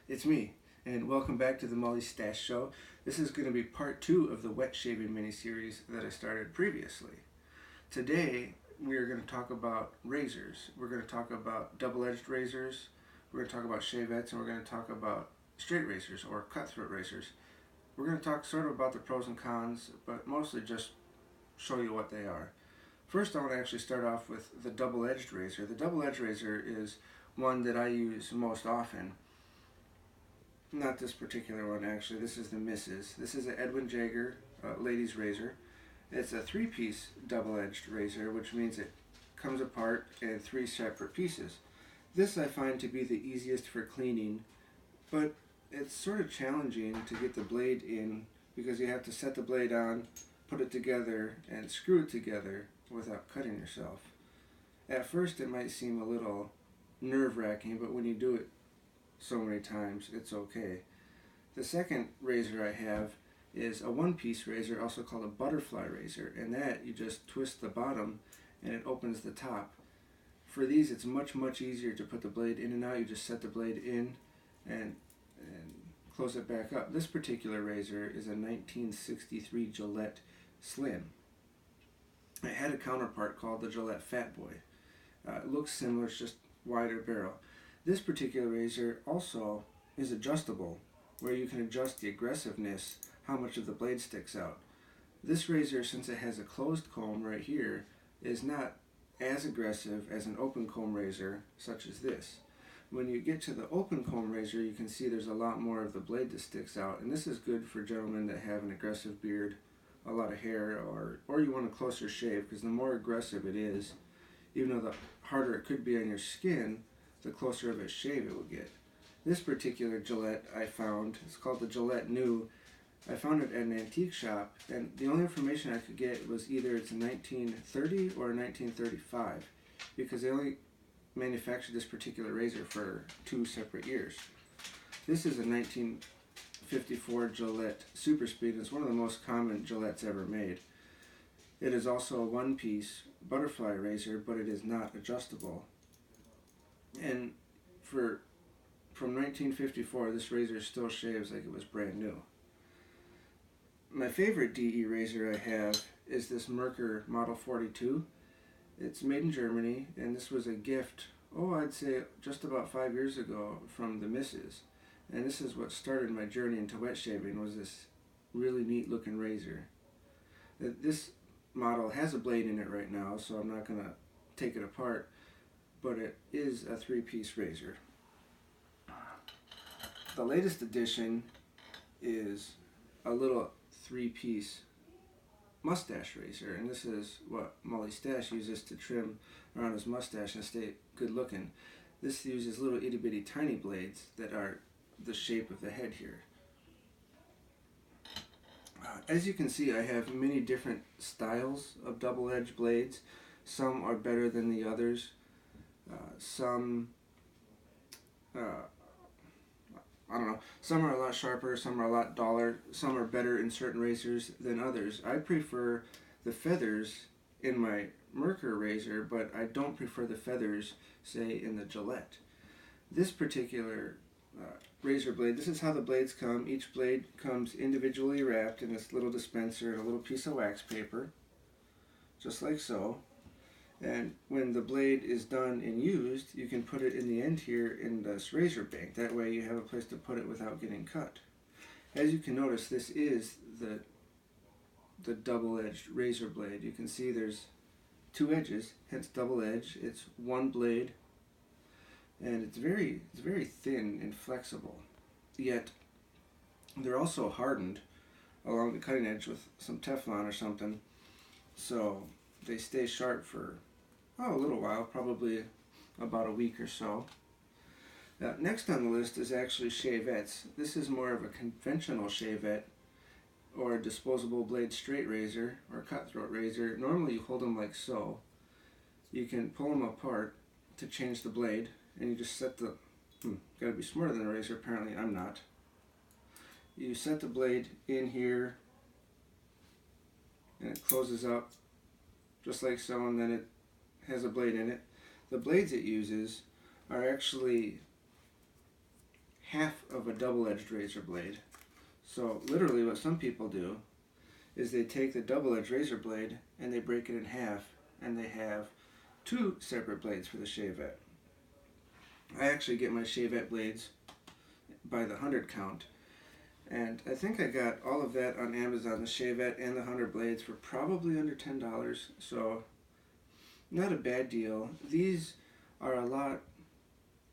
It's me, and welcome back to the Mully Stash Show. This is going to be part 2 of the wet shaving mini-series that I started previously. Today, we are going to talk about razors. We're going to talk about double-edged razors, we're going to talk about shavettes, and we're going to talk about straight razors or cutthroat razors. We're going to talk sort of about the pros and cons, but mostly just show you what they are. First, I want to actually start off with the double-edged razor. The double-edged razor is one that I use most often. Not this particular one, actually. This is the Misses. This is an Edwin Jagger ladies razor. It's a 3-piece double-edged razor, which means it comes apart in 3 separate pieces. This I find to be the easiest for cleaning, but it's sort of challenging to get the blade in because you have to set the blade on, put it together, and screw it together without cutting yourself. At first it might seem a little nerve-wracking, but when you do it so many times, it's okay. The second razor I have is a 1-piece razor, also called a butterfly razor, and that you just twist the bottom and it opens the top. For these, it's much easier to put the blade in and out. You just set the blade in and close it back up. This particular razor is a 1963 Gillette Slim. It had a counterpart called the Gillette Fat Boy. It looks similar, it's just wider barrel. This particular razor also is adjustable, where you can adjust the aggressiveness, how much of the blade sticks out. This razor, since it has a closed comb right here, is not as aggressive as an open comb razor such as this. When you get to the open comb razor, you can see there's a lot more of the blade that sticks out, and this is good for gentlemen that have an aggressive beard, a lot of hair, or you want a closer shave, because the more aggressive it is, even though the harder it could be on your skin, the closer of a shave it will get. This particular Gillette I found, it's called the Gillette New. I found it at an antique shop, and the only information I could get was either it's a 1930 or a 1935, because they only manufactured this particular razor for 2 separate years. This is a 1954 Gillette Super Speed, and it's one of the most common Gillettes ever made. It is also a 1-piece butterfly razor, but it is not adjustable. And from 1954, this razor still shaves like it was brand new. My favorite DE razor I have is this Merkur Model 42. It's made in Germany, and this was a gift, I'd say just about 5 years ago from the Misses. And this is what started my journey into wet shaving, was this really neat looking razor. This model has a blade in it right now, so I'm not going to take it apart, but it is a 3-piece razor. The latest addition is a little 3-piece mustache razor, and this is what Mully Stash uses to trim around his mustache and stay good looking. This uses little itty bitty tiny blades that are the shape of the head here. As you can see, I have many different styles of double-edged blades. Some are better than the others. Some are a lot sharper, some are a lot duller, some are better in certain razors than others. I prefer the feathers in my Merkur razor, but I don't prefer the feathers, say, in the Gillette. This particular razor blade, this is how the blades come. Each blade comes individually wrapped in this little dispenser and a little piece of wax paper, just like so. And when the blade is done and used, you can put it in the end here in this razor bank. That way you have a place to put it without getting cut. As you can notice, this is the double-edged razor blade. You can see there's 2 edges, hence double edge. It's 1 blade, and it's very thin and flexible. Yet they're also hardened along the cutting edge with some Teflon or something, so they stay sharp for a little while, probably about a week or so. Next on the list is actually shavettes. This is more of a conventional shavette, or a disposable blade straight razor or cutthroat razor. Normally you hold them like so. You can pull them apart to change the blade, and you just set the gotta be smarter than a razor, apparently I'm not. You set the blade in here and it closes up just like so, and then it has a blade in it. The blades it uses are actually half of a double-edged razor blade. So literally what some people do is they take the double-edged razor blade and they break it in half, and they have two separate blades for the Shavette. I actually get my Shavette blades by the 100 count, and I think I got all of that on Amazon, the Shavette and the 100 blades, for probably under $10, so not a bad deal. These are a lot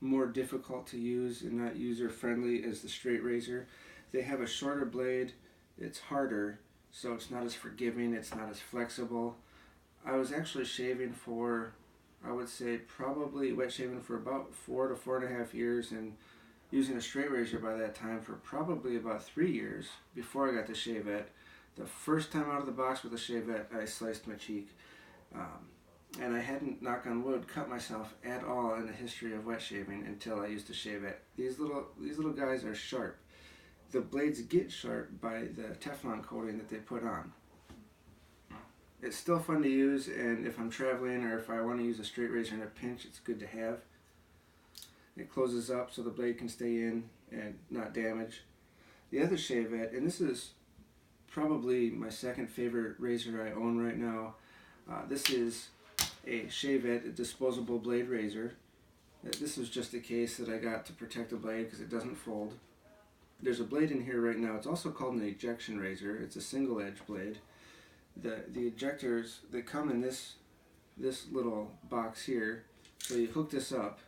more difficult to use and not user-friendly as the straight razor. They have a shorter blade, it's harder, so it's not as forgiving, it's not as flexible. I was actually shaving for, I would say, probably wet shaving for about 4 to 4.5 years, and using a straight razor by that time for probably about 3 years before I got the Shavette. The first time out of the box with the Shavette, I sliced my cheek. And I hadn't, knock on wood, cut myself at all in the history of wet shaving until I used the Shavette. These little guys are sharp. The blades get sharp by the Teflon coating that they put on. It's still fun to use, and if I'm traveling or if I want to use a straight razor in a pinch, it's good to have. It closes up so the blade can stay in and not damage. The other Shavette, and this is probably my second favorite razor I own right now. This is a Shavette, a disposable blade razor. This is just a case that I got to protect the blade because it doesn't fold. There's a blade in here right now. It's also called an ejection razor. It's a single edge blade. The ejectors, they come in this little box here. So you hook this up,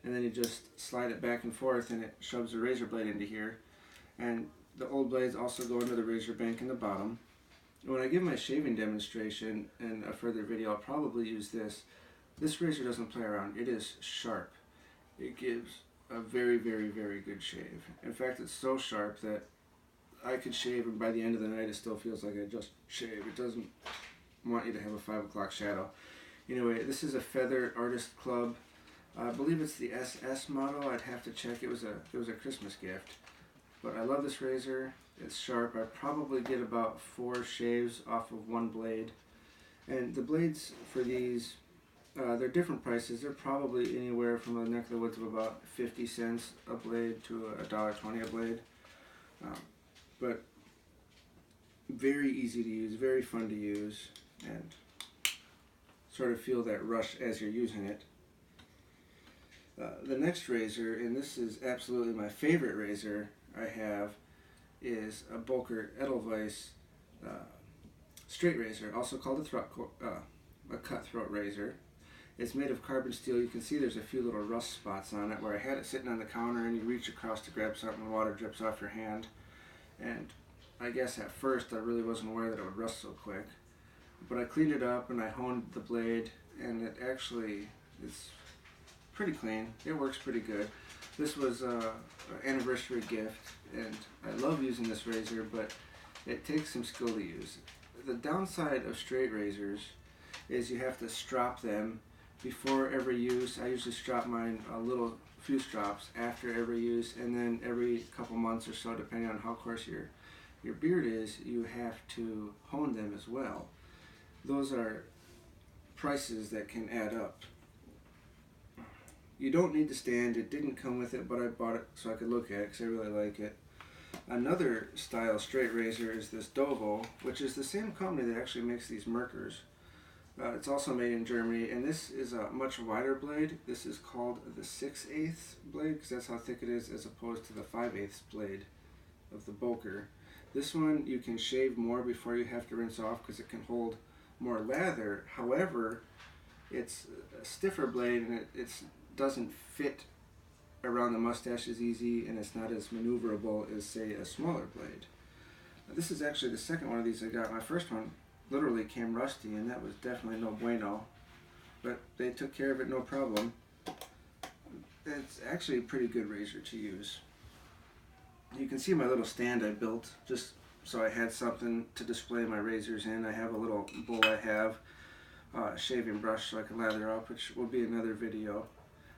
and then you just slide it back and forth, and it shoves the razor blade into here. And the old blades also go into the razor bank in the bottom. When I give my shaving demonstration in a further video, I'll probably use this. This razor doesn't play around. It is sharp. It gives a very, very, very good shave. In fact, it's so sharp that I could shave, and by the end of the night it still feels like I just shaved. It doesn't want you to have a 5 o'clock shadow. Anyway, this is a Feather Artist Club. I believe it's the SS model. I'd have to check. It was a Christmas gift. But I love this razor. It's sharp. I probably get about 4 shaves off of one blade. And the blades for these, they're different prices. They're probably anywhere from a neck of the woods of about 50 cents a blade to $1.20 a blade. But very easy to use, very fun to use, and sort of feel that rush as you're using it. The next razor, and this is absolutely my favorite razor I have, is a Boker Edelweiss straight razor, also called a cutthroat razor. It's made of carbon steel. You can see there's a few little rust spots on it where I had it sitting on the counter, and you reach across to grab something and water drips off your hand. And I guess at first I really wasn't aware that it would rust so quick. But I cleaned it up and I honed the blade, and it actually is pretty clean. It works pretty good. This was an anniversary gift, and I love using this razor, but it takes some skill to use. The downside of straight razors is you have to strop them before every use. I usually strop mine a few strops after every use, and then every couple months or so, depending on how coarse your beard is, you have to hone them as well. Those are prices that can add up. You don't need the stand. It didn't come with it, but I bought it so I could look at it because I really like it. Another style straight razor is this Dovo, which is the same company that actually makes these Merkers. It's also made in Germany, and this is a much wider blade. This is called the 6/8 blade because that's how thick it is, as opposed to the 5/8 blade of the Boker. This one you can shave more before you have to rinse off because it can hold more lather. However, it's a stiffer blade, and it doesn't fit around the mustache as easy, and it's not as maneuverable as, say, a smaller blade. This is actually the second one of these I got. My first one literally came rusty, and that was definitely no bueno, but they took care of it no problem. It's actually a pretty good razor to use. You can see my little stand I built just so I had something to display my razors in. I have a little bowl I have, a shaving brush so I can lather up, which will be another video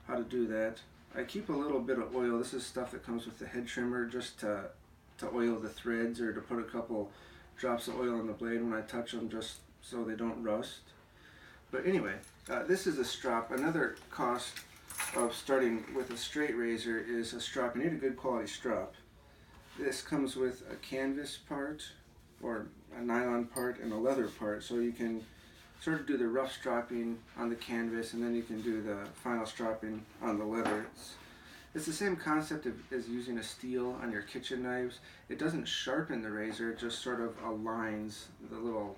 how to do that. I keep a little bit of oil. This is stuff that comes with the head trimmer, just to oil the threads, or to put a couple drops of oil on the blade when I touch them, just so they don't rust. But anyway, this is a strop. Another cost of starting with a straight razor is a strop. You need a good quality strop. This comes with a canvas part or a nylon part and a leather part, so you can sort of do the rough stropping on the canvas and then you can do the final stropping on the leather. It's the same concept as using a steel on your kitchen knives. It doesn't sharpen the razor, it just sort of aligns the little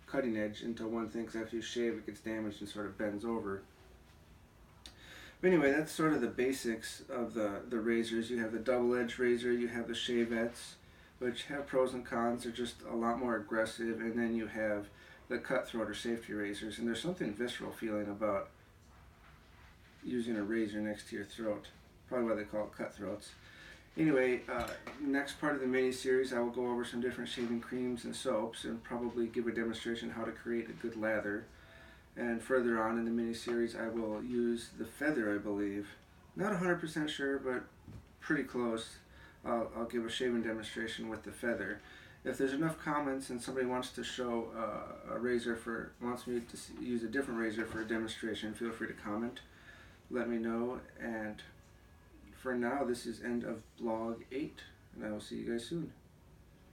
cutting edge into one thing, because after you shave it gets damaged and sort of bends over. But anyway, that's sort of the basics of the razors. You have the double-edged razor, you have the Shavettes, which have pros and cons. They're just a lot more aggressive, and then you have the cutthroat or safety razors, and there's something visceral feeling about using a razor next to your throat. Probably why they call it cutthroats. Anyway, next part of the mini-series I will go over some different shaving creams and soaps and probably give a demonstration how to create a good lather. And further on in the mini-series I will use the feather, I believe. Not 100% sure, but pretty close. I'll give a shaving demonstration with the feather. If there's enough comments and somebody wants to show wants me to use a different razor for a demonstration, feel free to comment. Let me know. And for now, this is end of blog 8, and I will see you guys soon.